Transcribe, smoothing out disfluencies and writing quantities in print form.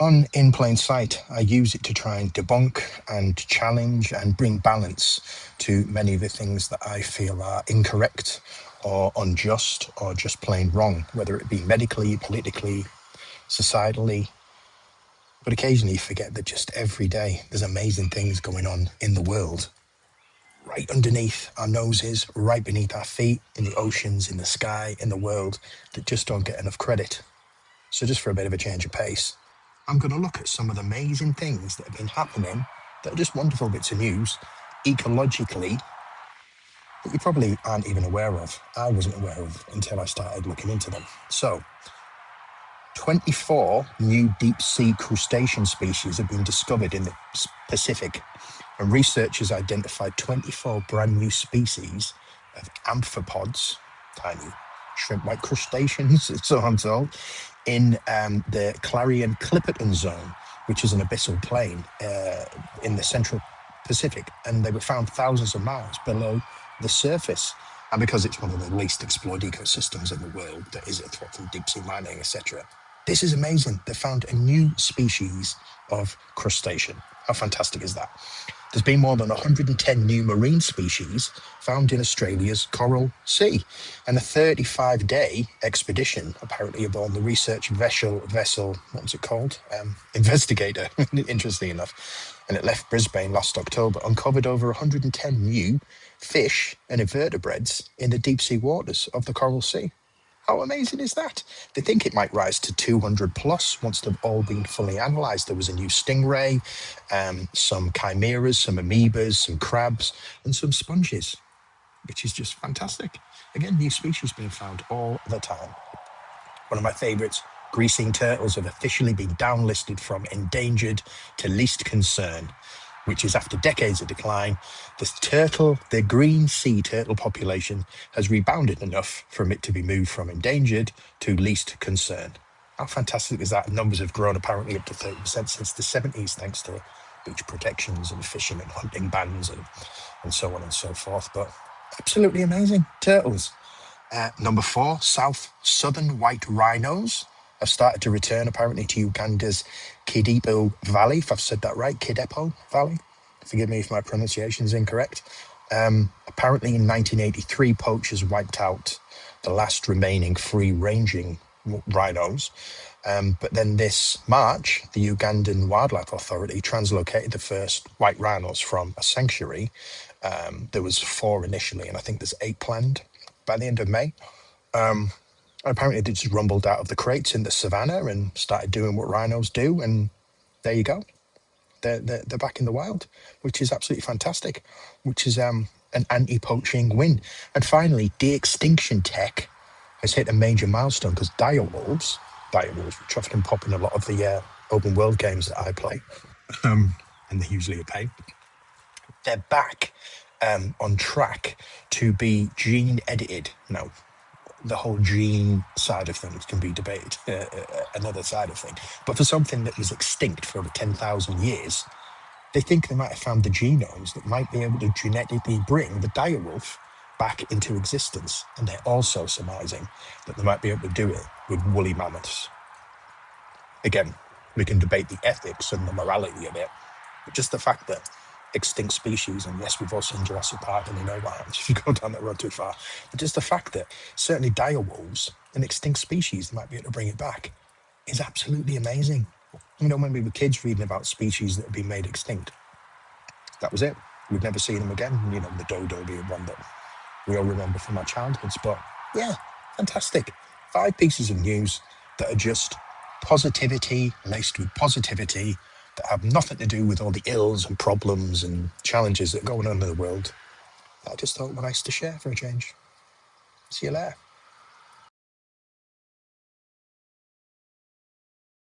On In Plain Sight, I use it to try and debunk and challenge and bring balance to many of the things that I feel are incorrect or unjust or just plain wrong, whether it be medically, politically, societally. But occasionally you forget that just every day there's amazing things going on in the world, right underneath our noses, right beneath our feet, in the oceans, in the sky, in the world, that just don't get enough credit. So just for a bit of a change of pace, I'm going to look at some of the amazing things that have been happening that are just wonderful bits of news, ecologically, that you probably aren't even aware of. I wasn't aware of until I started looking into them. So, 24 new deep sea crustacean species have been discovered in the Pacific, and researchers identified 24 brand new species of amphipods, tiny shrimp-like crustaceans, so I'm told, in the Clarion-Clipperton zone, which is an abyssal plain in the central Pacific, and they were found thousands of miles below the surface. And because it's one of the least explored ecosystems in the world that is a threat from deep sea mining, etc., this is amazing. They found a new species of crustacean. How fantastic is that? There's been more than 110 new marine species found in Australia's Coral Sea, and a 35-day expedition, apparently aboard the research vessel, what was it called? Investigator, interesting enough. And it left Brisbane last October, uncovered over 110 new fish and invertebrates in the deep sea waters of the Coral Sea. How amazing is that? They think it might rise to 200 plus once they've all been fully analysed. There was a new stingray, some chimeras, some amoebas, some crabs, and some sponges, which is just fantastic. Again, new species being found all the time. One of my favourites, greasing turtles, have officially been downlisted from endangered to least concern, which is after decades of decline. The green sea turtle population has rebounded enough for it to be moved from endangered to least concern. How fantastic is that? Numbers have grown apparently up to 30% since the 70s, thanks to beach protections and fishing and hunting bans and so on and so forth. But absolutely amazing. Turtles. Number 4, southern white rhinos have started to return apparently to Uganda's Kidepo Valley, if I've said that right, Kidepo Valley. Forgive me if my pronunciation is incorrect. Apparently in 1983, poachers wiped out the last remaining free-ranging rhinos. But then this March, the Ugandan Wildlife Authority translocated the first white rhinos from a sanctuary. There was 4 initially, and I think there's 8 planned by the end of May. Apparently they just rumbled out of the crates in the savannah and started doing what rhinos do, and there you go. They're back in the wild, which is absolutely fantastic, which is an anti-poaching win. And finally, de-extinction tech has hit a major milestone because dire wolves, which often pop in a lot of the open world games that I play, and they usually are paid, they're back on track to be gene edited. Now, the whole gene side of things can be debated, another side of things. But for something that was extinct for over 10,000 years, they think they might have found the genomes that might be able to genetically bring the direwolf back into existence. And they're also surmising that they might be able to do it with woolly mammoths. Again, we can debate the ethics and the morality of it, but just the fact that extinct species, and yes, we've all seen Jurassic Park and we know what happens if you go down that road too far, but just the fact that certainly dire wolves, an extinct species, might be able to bring it back, is absolutely amazing. You know, when we were kids reading about species that had been made extinct, that was it. We'd never seen them again. You know, the dodo being one that we all remember from our childhoods. But yeah, fantastic. 5 pieces of news that are just positivity, laced with positivity, that have nothing to do with all the ills and problems and challenges that are going on in the world. I just thought were nice to share for a change. See you later.